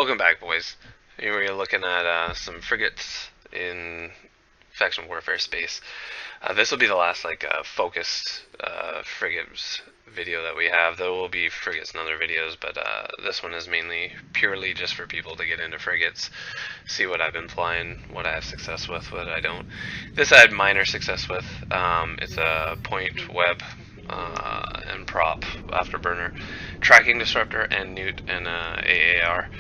Welcome back, boys. Here we're looking at some frigates in faction warfare space. This will be the last focused frigates video that we have. There will be frigates in other videos, but this one is mainly purely just for people to get into frigates, see what I've been flying, what I have success with, what I don't. This I had minor success with. It's a point web and prop afterburner, tracking disruptor, and newt and AAR.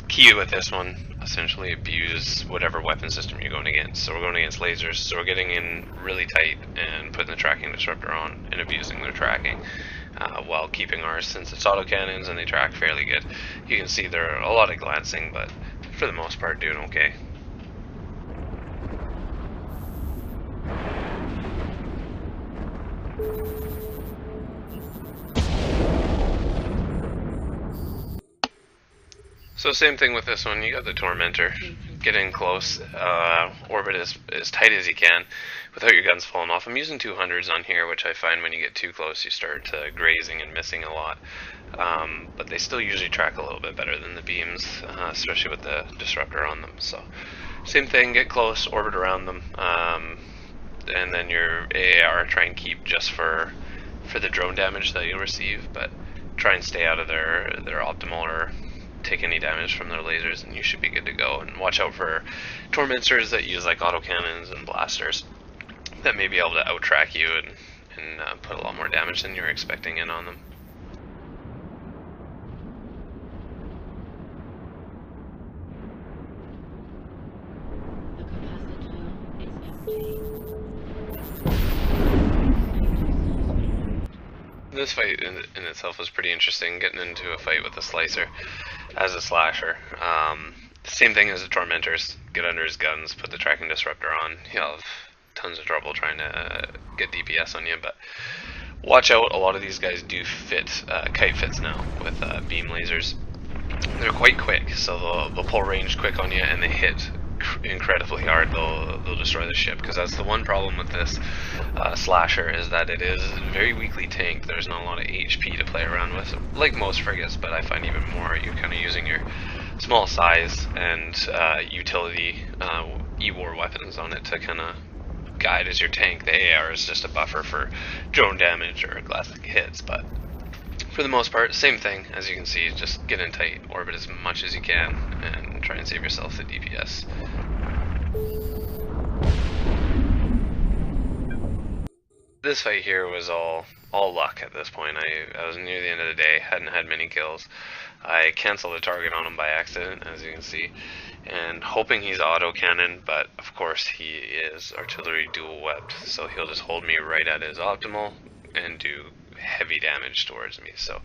Key with this one, essentially abuse whatever weapon system you're going against. So we're going against lasers, so we're getting in really tight and putting the tracking disruptor on and abusing their tracking while keeping ours, since it's autocannons and they track fairly good. You can see they're a lot of glancing, but for the most part doing okay. So same thing with this one, you got the Tormentor. Get in close, orbit as tight as you can without your guns falling off. I'm using 200s on here, which I find when you get too close you start grazing and missing a lot. But they still usually track a little bit better than the beams, especially with the disruptor on them. So same thing, get close, orbit around them, and then your AAR try and keep just for the drone damage that you'll receive, but try and stay out of their optimal or take any damage from their lasers, and you should be good to go. And watch out for tormentors that use like autocannons and blasters that may be able to out-track you and put a lot more damage than you're expecting in on them. This fight in itself was pretty interesting, getting into a fight with a slicer as a slasher. Same thing as the tormentors. Get under his guns, put the tracking disruptor on. He'll have tons of trouble trying to get DPS on you, but watch out, a lot of these guys do fit kite fits now with beam lasers. They're quite quick, so they'll pull range quick on you, and they hit incredibly hard. They'll destroy the ship, because that's the one problem with this slasher, is that it is very weakly tanked. There's not a lot of HP to play around with, like most frigates, but I find even more you're kind of using your small size and utility E-war weapons on it to kind of guide as your tank. The AR is just a buffer for drone damage or classic hits, but for the most part, same thing. As you can see, just get in tight, orbit as much as you can, and try and save yourself the DPS. This fight here was all luck at this point. I was near the end of the day, hadn't had many kills. I canceled the target on him by accident, as you can see, and hoping he's autocannon, but of course he is artillery dual webbed, so he'll just hold me right at his optimal and do heavy damage towards me. So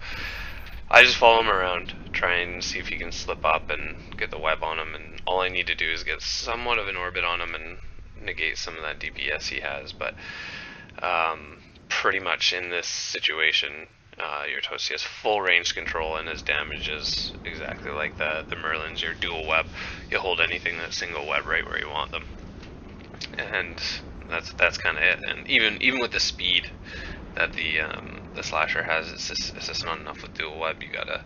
I just follow him around, try and see if he can slip up and get the web on him, and all I need to do is get somewhat of an orbit on him and negate some of that DPS he has. But pretty much in this situation, your Toasty has full range control, and his damage is exactly like the Merlin's, your dual web. You hold anything that's single web right where you want them, and that's kind of it. And even with the speed that the slasher has, it's just not enough with dual web. You gotta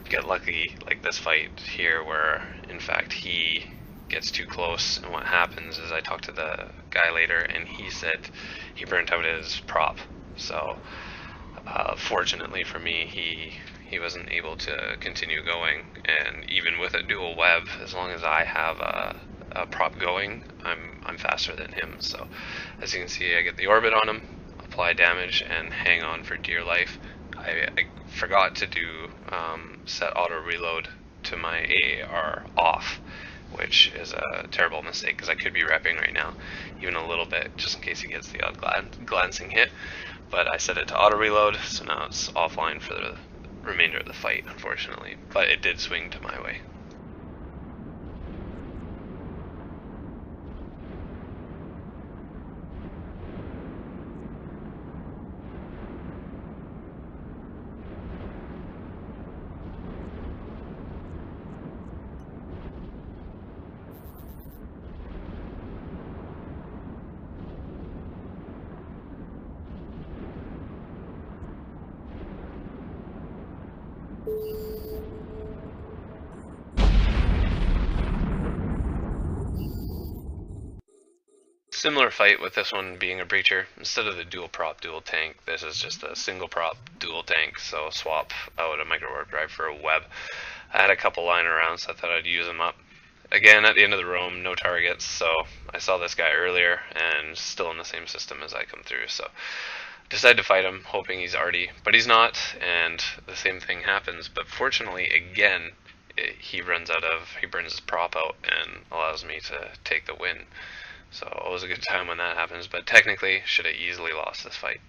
get lucky, like this fight here, where in fact he gets too close, and what happens is I talked to the guy later, and he said he burnt out his prop. So fortunately for me, he wasn't able to continue going, and even with a dual web, as long as I have a prop going, I'm faster than him. So as you can see, I get the orbit on him, apply damage, and hang on for dear life. I forgot to do set auto reload to my AAR off, which is a terrible mistake, because I could be repping right now, even a little bit, just in case he gets the odd glancing hit. But I set it to auto reload, so now it's offline for the remainder of the fight, unfortunately. But it did swing to my way. Similar fight with this one being a breacher. Instead of the dual prop, dual tank, this is just a single prop, dual tank, so swap out a micro warp drive for a web. I had a couple lying around, so I thought I'd use them up. Again, at the end of the roam, no targets, so I saw this guy earlier, and still in the same system as I come through, so decided to fight him, hoping he's arty, but he's not, and the same thing happens. But fortunately, again, he burns his prop out and allows me to take the win. So it was a good time when that happens, but technically should have easily lost this fight.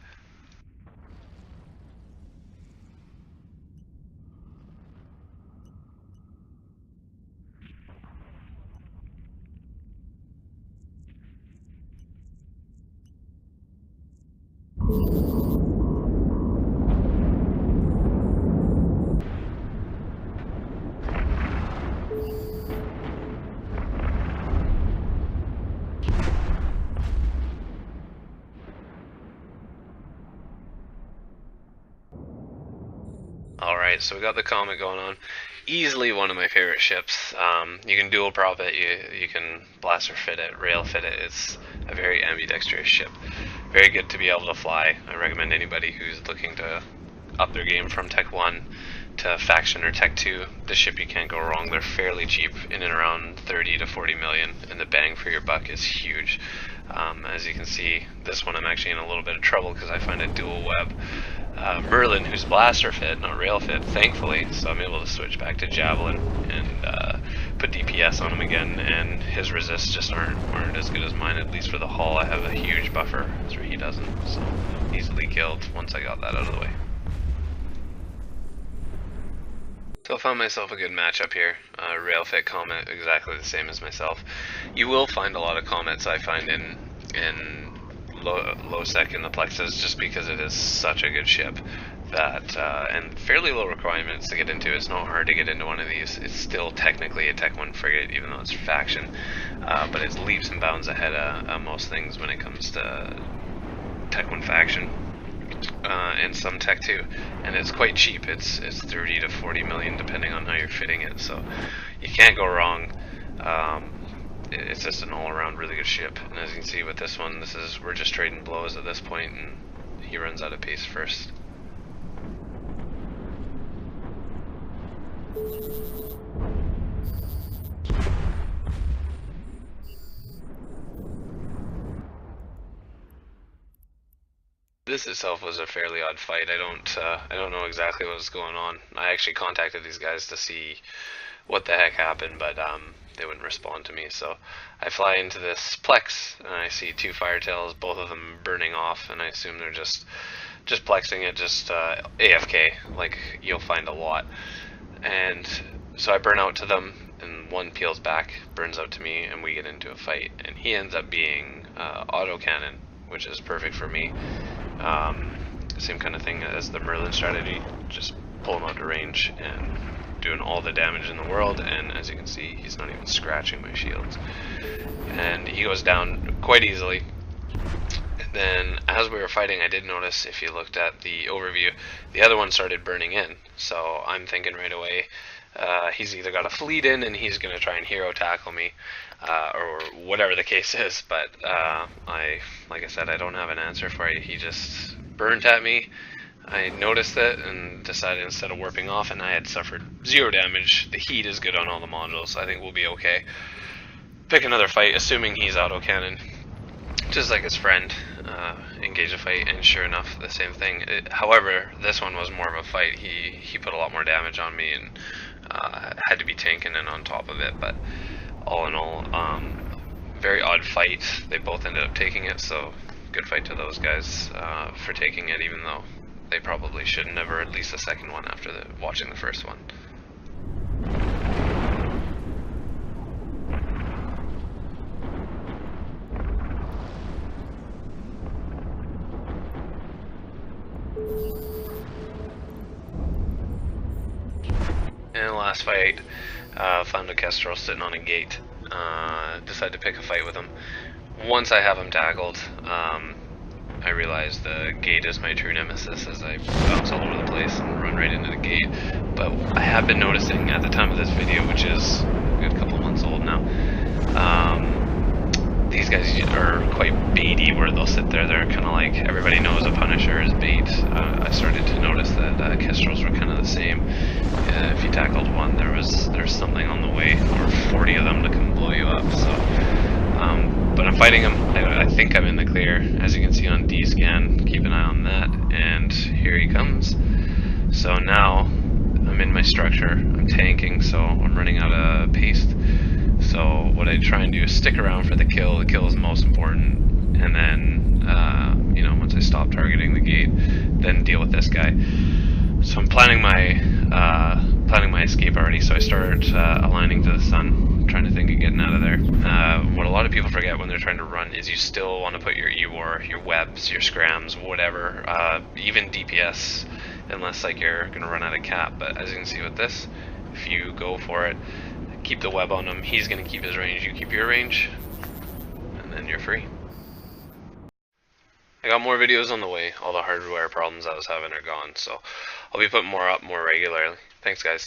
Alright, so we got the Comet going on. Easily one of my favorite ships. You can dual prop it, you can blaster fit it, rail fit it. It's a very ambidextrous ship. Very good to be able to fly. I recommend anybody who's looking to up their game from Tech 1 to Faction or Tech 2. This ship, you can't go wrong. They're fairly cheap, in and around 30 to 40 million, and the bang for your buck is huge. As you can see, this one I'm actually in a little bit of trouble because I find a dual web. Merlin, who's blaster fit, not rail fit, thankfully, so I'm able to switch back to Javelin and put DPS on him again, and his resists just aren't as good as mine. At least for the hull, I have a huge buffer, so he doesn't, so easily killed once I got that out of the way. So I found myself a good matchup here. Rail fit Comet, exactly the same as myself. You will find a lot of Comets, I find, in low sec in the plexus, just because it is such a good ship that and fairly low requirements to get into. It's not hard to get into one of these. It's still technically a Tech 1 frigate, even though it's faction, but it's leaps and bounds ahead of most things when it comes to Tech 1 faction and some Tech 2, and it's quite cheap. It's 30 to 40 million depending on how you're fitting it, so you can't go wrong. It's just an all-around really good ship, and as you can see with this one, we're just trading blows at this point, and he runs out of pace first. This itself was a fairly odd fight. I don't know exactly what was going on. I actually contacted these guys to see what the heck happened, but they wouldn't respond to me. So I fly into this Plex, and I see two firetails, both of them burning off, and I assume they're just plexing it, just AFK, like you'll find a lot. And so I burn out to them, and one peels back, burns out to me, and we get into a fight. And he ends up being autocannon, which is perfect for me. Same kind of thing as the Merlin strategy, just pull him out to range and doing all the damage in the world, and as you can see, he's not even scratching my shields. And he goes down quite easily. And then as we were fighting, I did notice, if you looked at the overview, the other one started burning in. So I'm thinking right away, he's either got a fleet in and he's going to try and hero tackle me, or whatever the case is, but like I said, I don't have an answer for you. He just burned at me. I noticed it and decided instead of warping off, and I had suffered 0 damage. The heat is good on all the modules, so I think we'll be okay. Pick another fight, assuming he's autocannon, just like his friend. Engage a fight, and sure enough, the same thing. However, this one was more of a fight. He put a lot more damage on me, and had to be tanking in on top of it, but all in all, very odd fight. They both ended up taking it, so good fight to those guys for taking it, even though they probably should never release the second one after watching the first one. And the last fight, found a Kestrel sitting on a gate. Decided to pick a fight with him. Once I have him tackled, I realize the gate is my true nemesis as I bounce all over the place and run right into the gate. But I have been noticing at the time of this video, which is a good couple months old now, these guys are quite baity, where they'll sit there. They're kind of like, everybody knows a Punisher is bait. I started to notice that Kestrels were kind of the same. If you tackled one, there's something on the way, or 40 of them to come blow you up. So, but I'm fighting him. I think I'm in the clear, as you can see on D-scan. Keep an eye on that, and here he comes. So now I'm in my structure. I'm tanking, so I'm running out of paste. So what I try and do is stick around for the kill. The kill is most important, and then you know, once I stop targeting the gate, then deal with this guy. So I'm planning my escape already. So I start aligning to the sun, trying to think of getting out of there. What a lot of people forget when they're trying to run is you still want to put your EWAR, your webs, your scrams, whatever, even DPS, unless like you're gonna run out of cap. But as you can see with this, if you go for it, keep the web on him, he's gonna keep his range, you keep your range, and then you're free. I got more videos on the way. All the hardware problems I was having are gone, so I'll be putting more up more regularly. Thanks, guys.